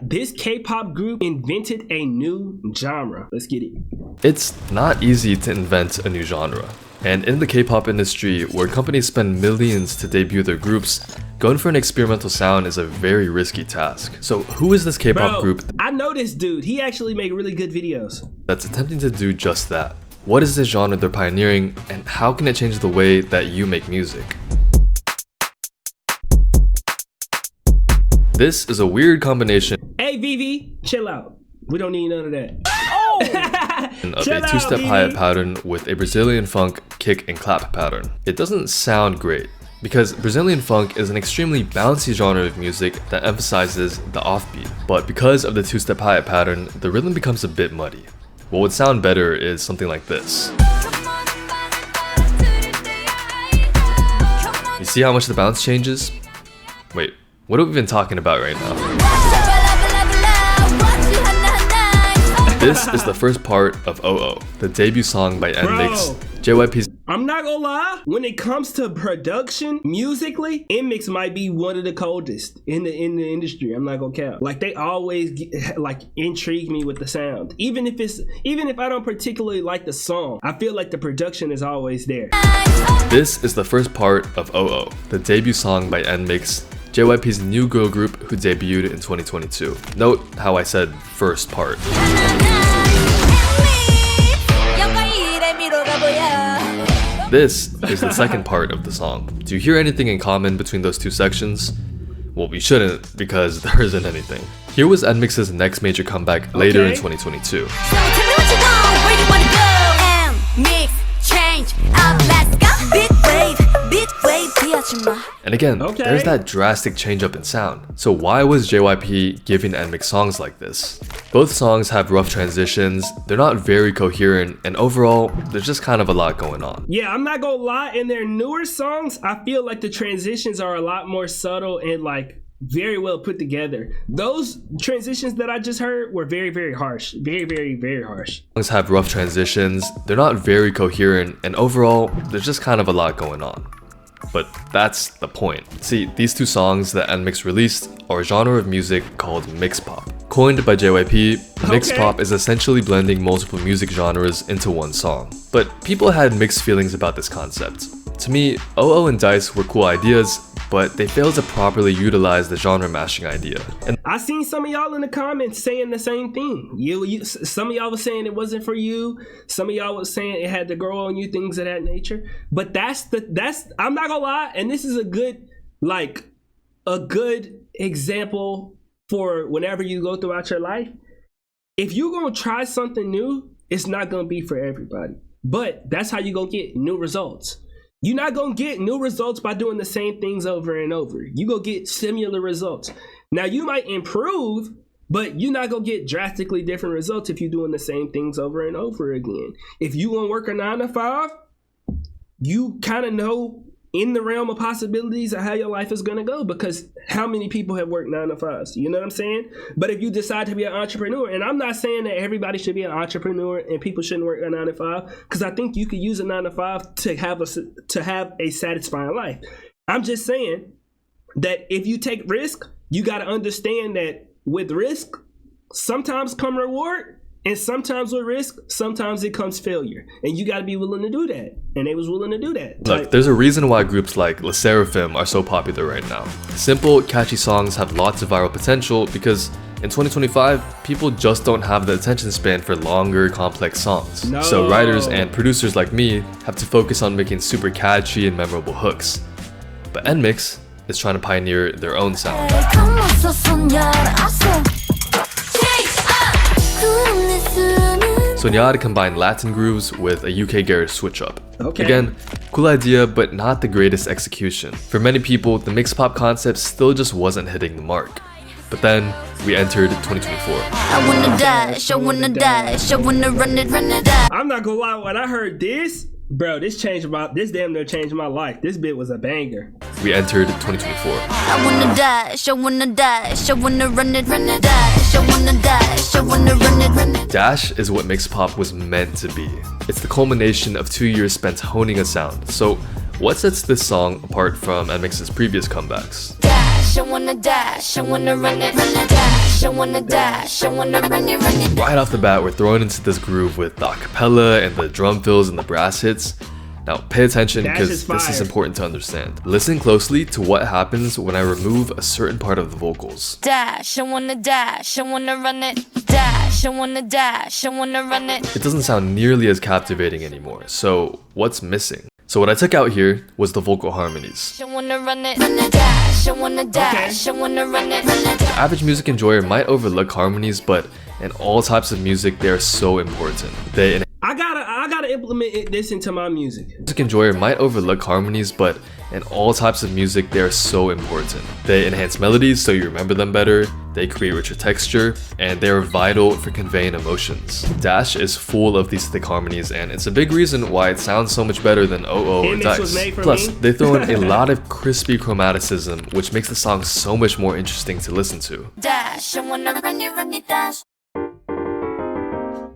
This K-pop group invented a new genre. Let's get it. It's not easy to invent a new genre. And in the K-pop industry, where companies spend millions to debut their groups, going for an experimental sound is a very risky task. So who is this K-pop group? I know this dude. He actually make really good videos. That's attempting to do just that. What is this genre they're pioneering, and how can it change the way that you make music? This is a weird combination. Hey Vivi, chill out. We don't need none of that. Of a two-step hi-hat pattern with a Brazilian funk kick and clap pattern. It doesn't sound great, because Brazilian funk is an extremely bouncy genre of music that emphasizes the offbeat. But because of the two-step hi-hat pattern, the rhythm becomes a bit muddy. What would sound better is something like this. You see how much the bounce changes? Wait, what are we even talking about right now? This is the first part of Oh Oh, the debut song by NMIXX, JYP's. I'm not gonna lie, when it comes to production, musically, NMIXX might be one of the coldest in the industry. I'm not gonna count. Like, they always intrigue me with the sound. Even if I don't particularly like the song, I feel like the production is always there. This is the first part of Oh Oh, the debut song by NMIXX, JYP's new girl group who debuted in 2022. Note how I said first part. This is the second part of the song. Do you hear anything in common between those two sections? Well, we shouldn't, because there isn't anything. Here was NMIXX's next major comeback later in 2022. And again, there's that drastic change up in sound. So why was JYP giving NMIXX songs like this? Both songs have rough transitions, they're not very coherent, and overall, there's just kind of a lot going on. Yeah, I'm not gonna lie, in their newer songs, I feel like the transitions are a lot more subtle and like very well put together. Those transitions that I just heard were very, very harsh. Very, very, very harsh. Songs have rough transitions, they're not very coherent, and overall, there's just kind of a lot going on. But that's the point. See, these two songs that NMIXX released are a genre of music called mix pop. Coined by JYP, mix pop is essentially blending multiple music genres into one song. But people had mixed feelings about this concept. To me, Oh Oh and Dice were cool ideas, but they failed to properly utilize the genre mashing idea. And I seen some of y'all in the comments saying the same thing. Some of y'all was saying it wasn't for you. Some of y'all was saying it had to grow on you, things of that nature. But that's I'm not gonna lie, and this is a good example for whenever you go throughout your life. If you're gonna try something new, it's not gonna be for everybody. But that's how you're gonna get new results. You're not gonna get new results by doing the same things over and over. You go get similar results. Now you might improve, but you're not gonna get drastically different results if you're doing the same things over and over again. If you wanna work a 9 to 5, you kind of know in the realm of possibilities of how your life is gonna go, because how many people have worked 9 to 5s? You know what I'm saying? But if you decide to be an entrepreneur, and I'm not saying that everybody should be an entrepreneur and people shouldn't work a 9 to 5, because I think you could use a 9 to 5 to have a satisfying life. I'm just saying that if you take risk, you got to understand that with risk, sometimes come reward. And sometimes with risk, sometimes it comes failure. And you got to be willing to do that. And they was willing to do that. Look, there's a reason why groups like LE SSERAFIM are so popular right now. Simple, catchy songs have lots of viral potential because in 2025, people just don't have the attention span for longer, complex songs. No. So writers and producers like me have to focus on making super catchy and memorable hooks. But NMIXX is trying to pioneer their own sound. Soñar combined Latin grooves with a UK garage switch up. Again, cool idea, but not the greatest execution. For many people, the mix pop concept still just wasn't hitting the mark. But then, we entered 2024. I'm not gonna lie, when I heard this, bro, this damn near changed my life. This bit was a banger. We entered 2024. Dash is what mix pop was meant to be. It's the culmination of 2 years spent honing a sound. So, what sets this song apart from NMIXX's previous comebacks? Dash, I wanna dash, I wanna run it, dash. dash, I wanna dash, I wanna run it. Right off the bat, we're thrown into this groove with the acapella and the drum fills and the brass hits. Now, pay attention because this is important to understand. Listen closely to what happens when I remove a certain part of the vocals. Dash, I wanna run it. Dash, I wanna run it. It doesn't sound nearly as captivating anymore, so what's missing? So what I took out here was the vocal harmonies. I wanna run it. Dash, I wanna dash, I wanna run it. The average music enjoyer might overlook harmonies, but in all types of music, they are so important. I gotta implement this into my music. Music enjoyer might overlook harmonies, but in all types of music, they are so important. They enhance melodies so you remember them better, they create richer texture, and they are vital for conveying emotions. Dash is full of these thick harmonies, and it's a big reason why it sounds so much better than OO or Dice. Plus, they throw in a lot of crispy chromaticism, which makes the song so much more interesting to listen to. Dash, I wanna run it, dash.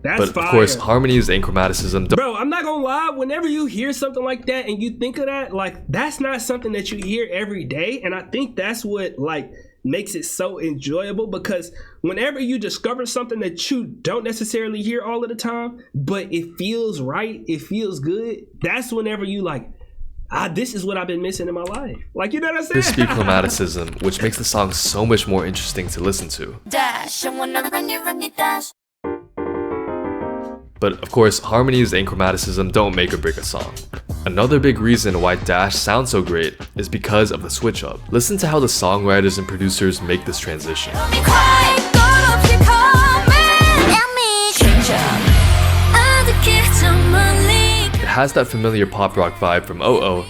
That's but fire. Of course, harmonies and chromaticism don't. Bro, I'm not gonna lie, whenever you hear something like that and you think of that, like, that's not something that you hear every day. And I think that's what, like, makes it so enjoyable, because whenever you discover something that you don't necessarily hear all of the time, but it feels right, it feels good, that's whenever you like, this is what I've been missing in my life. Like, you know what I'm saying? Crispy chromaticism, which makes the song so much more interesting to listen to. Dash, I wanna run it, dash. But of course, harmonies and chromaticism don't make or break a song. Another big reason why Dash sounds so great is because of the switch up. Listen to how the songwriters and producers make this transition. It has that familiar pop rock vibe from OO,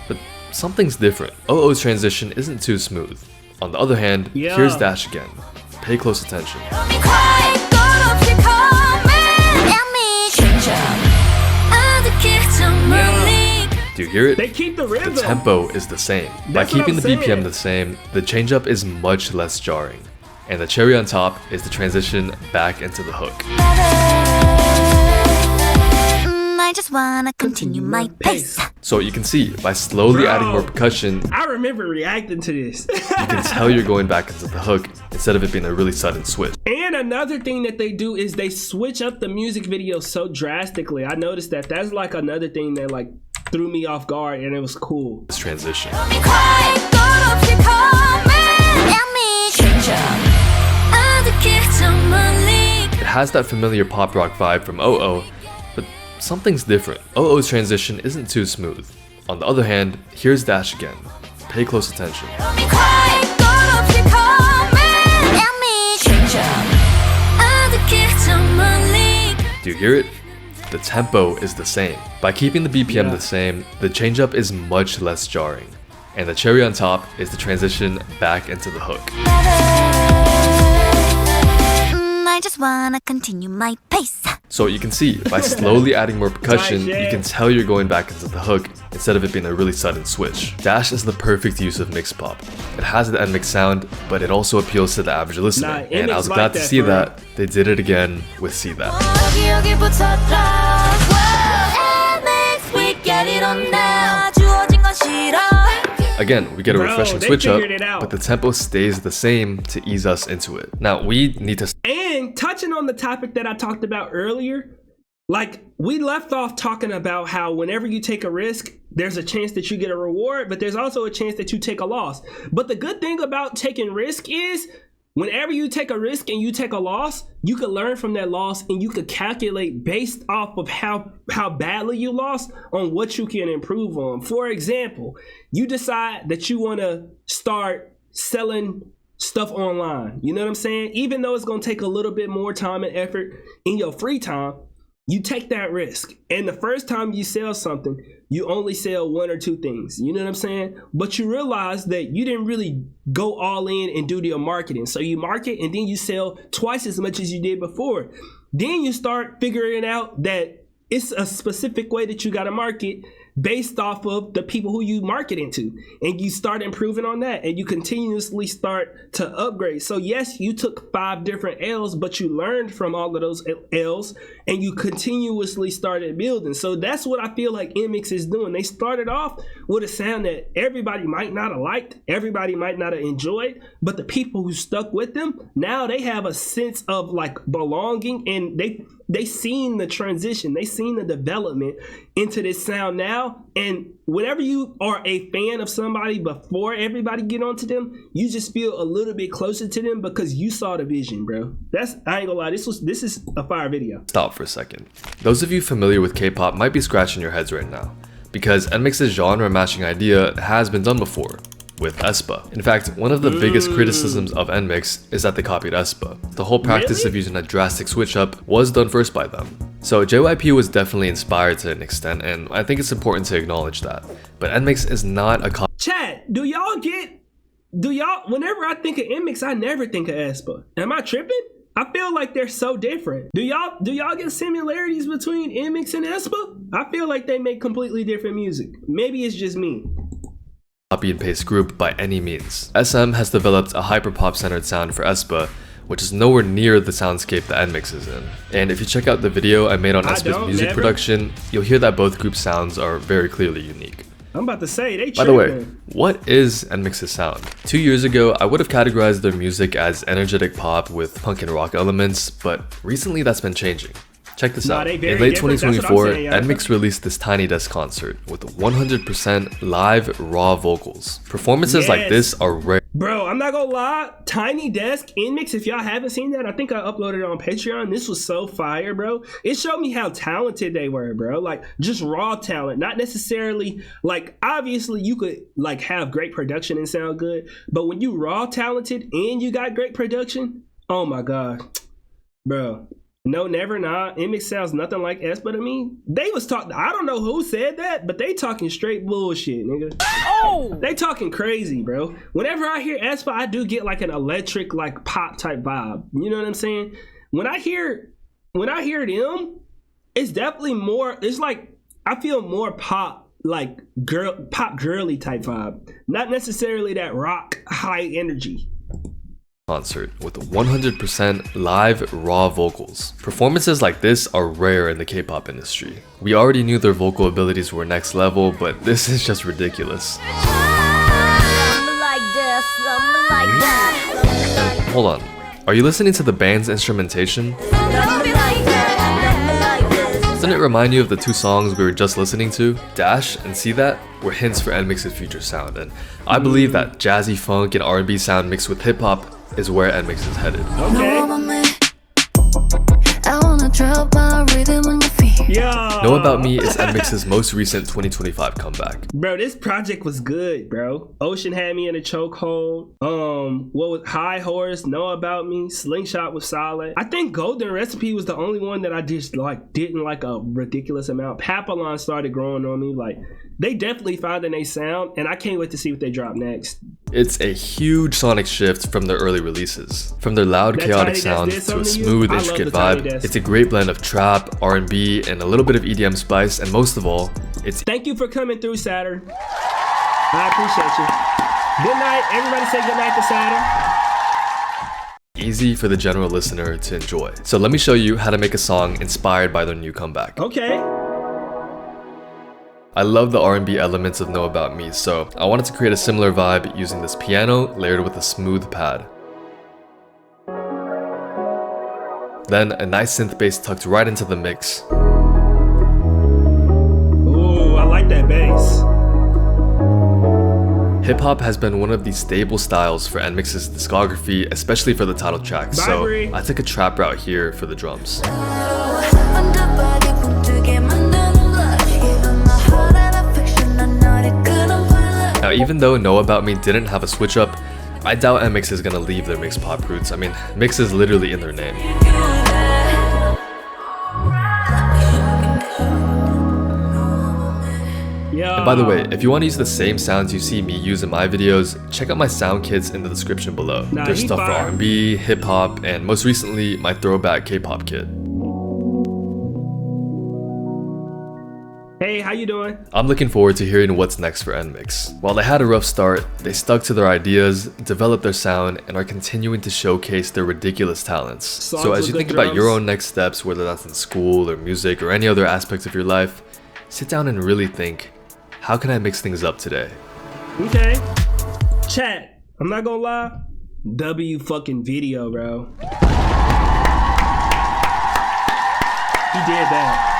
but something's different. OO's transition isn't too smooth. On the other hand, here's Dash again. Pay close attention. Do you hear it? They keep the rhythm. The tempo is the same. By keeping the BPM the same, the change-up is much less jarring. And the cherry on top is the transition back into the hook. I just wanna continue my pace. So you can see, by slowly adding more percussion, I remember reacting to this. you can tell you're going back into the hook instead of it being a really sudden switch. And another thing that they do is they switch up the music video so drastically. I noticed that. That's like another thing that like threw me off guard, and it was cool. This transition. It has that familiar pop rock vibe from OO, but something's different. OO's transition isn't too smooth. On the other hand, here's Dash again. Pay close attention. Do you hear it? The tempo is the same. By keeping the BPM the same, the change-up is much less jarring. And the cherry on top is the transition back into the hook. I just wanna continue my pace. So you can see, by slowly adding more percussion, you can tell you're going back into the hook instead of it being a really sudden switch. Dash is the perfect use of mix pop. It has the mix sound, but it also appeals to the average listener. And I was glad to see that they did it again with See That. Again, we get a refreshing switch up, but the tempo stays the same to ease us into it. Now, we need to... And touching on the topic that I talked about earlier, like, we left off talking about how whenever you take a risk, there's a chance that you get a reward, but there's also a chance that you take a loss. But the good thing about taking risk is, whenever you take a risk and you take a loss, you can learn from that loss and you can calculate based off of how badly you lost on what you can improve on. For example, you decide that you want to start selling stuff online. You know what I'm saying? Even though it's going to take a little bit more time and effort in your free time, you take that risk. And the first time you sell something, you only sell one or two things. You know what I'm saying? But you realize that you didn't really go all in and do your marketing. So you market and then you sell twice as much as you did before. Then you start figuring out that it's a specific way that you got to market based off of the people who you market into, and you start improving on that, and you continuously start to upgrade. So yes, you took 5 different L's, but you learned from all of those L's, and you continuously started building. So that's what I feel like Mx is doing. They started off with a sound that everybody might not have liked, everybody might not have enjoyed, but the people who stuck with them, now they have a sense of like belonging, and they seen the transition, they seen the development into this sound now. And whenever you are a fan of somebody before everybody get onto them, you just feel a little bit closer to them because you saw the vision, bro. I ain't gonna lie, this is a fire video. Stop for a second. Those of you familiar with K-pop might be scratching your heads right now, because NMIXX's genre matching idea has been done before with aespa. In fact, one of the biggest criticisms of NMIXX is that they copied aespa. The whole practice of using a drastic switch up was done first by them. So JYP was definitely inspired to an extent, and I think it's important to acknowledge that. But NMIXX is not a copy. Chat, whenever I think of NMIXX, I never think of aespa. Am I tripping? I feel like they're so different. Do y'all get similarities between NMIXX and aespa? I feel like they make completely different music. Maybe it's just me. Copy and paste group by any means. SM has developed a hyperpop centered sound for aespa, which is nowhere near the soundscape that NMIXX is in. And if you check out the video I made on aespa's music production, you'll hear that both group sounds are very clearly unique. I'm about to say, they By the way, what is NMIXX's sound? 2 years ago, I would have categorized their music as energetic pop with punk and rock elements, but recently that's been changing. Check this out. In late 2024, NMIXX released this Tiny Desk concert with 100% live raw vocals. Performances like this are rare. Bro, I'm not gonna lie, Tiny Desk, NMIXX, if y'all haven't seen that, I think I uploaded it on Patreon. This was so fire, bro. It showed me how talented they were, bro. Like, just raw talent, not necessarily, like, obviously you could, like, have great production and sound good, but when you raw talented and you got great production, oh my God, bro. No, never, nah. NMIXX sounds nothing like aespa to me. They was talking, I don't know who said that, but they talking straight bullshit, nigga. Oh! They talking crazy, bro. Whenever I hear aespa, I do get like an electric, like pop type vibe. You know what I'm saying? When I hear them, it's definitely more, it's like, I feel more pop, like pop girly type vibe. Not necessarily that rock high energy. Concert with 100% live raw vocals. Performances like this are rare in the K-pop industry. We already knew their vocal abilities were next level, but this is just ridiculous. Hold on, are you listening to the band's instrumentation? Doesn't it remind you of the two songs we were just listening to? Dash and See That were hints for NMIXX's future sound, and I believe that jazzy funk and R&B sound mixed with hip-hop is where NMIXX is headed. Know About Me is NMIXX's most recent 2025 comeback. Bro, this project was good, bro. Ocean had me in a chokehold. What was High Horse, Know About Me, Slingshot was solid. I think Golden Recipe was the only one that I just like didn't like a ridiculous amount. Papillon started growing on me. Like, they definitely found in a sound, and I can't wait to see what they drop next. It's a huge sonic shift from their early releases. From their loud, chaotic sounds to a smooth, intricate vibe, it's a great blend of trap, R&B, and a little bit of EDM spice, and most of all, it's... Thank you for coming through, Saturn. I appreciate you. Good night. Everybody say good night to Saturn. Easy for the general listener to enjoy. So let me show you how to make a song inspired by their new comeback. Okay. I love the R&B elements of Know About Me, so I wanted to create a similar vibe using this piano layered with a smooth pad. Then a nice synth bass tucked right into the mix. Ooh, I like that bass. Hip-hop has been one of the stable styles for NMIXX's discography, especially for the title track, so I took a trap route here for the drums. Now, even though Know About Me didn't have a switch up, I doubt NMIXX is gonna leave their mixed pop roots. I mean, mix is literally in their name. And by the way, if you want to use the same sounds you see me use in my videos, check out my sound kits in the description below. There's stuff for R&B, hip-hop, and most recently, my throwback K-pop kit. Hey, how you doing? I'm looking forward to hearing what's next for NMIXX. While they had a rough start, they stuck to their ideas, developed their sound, and are continuing to showcase their ridiculous talents. So as you think about your own next steps, whether that's in school or music or any other aspect of your life, sit down and really think, how can I mix things up today? Okay. Chat. I'm not gonna lie. W fucking video, bro. He did that.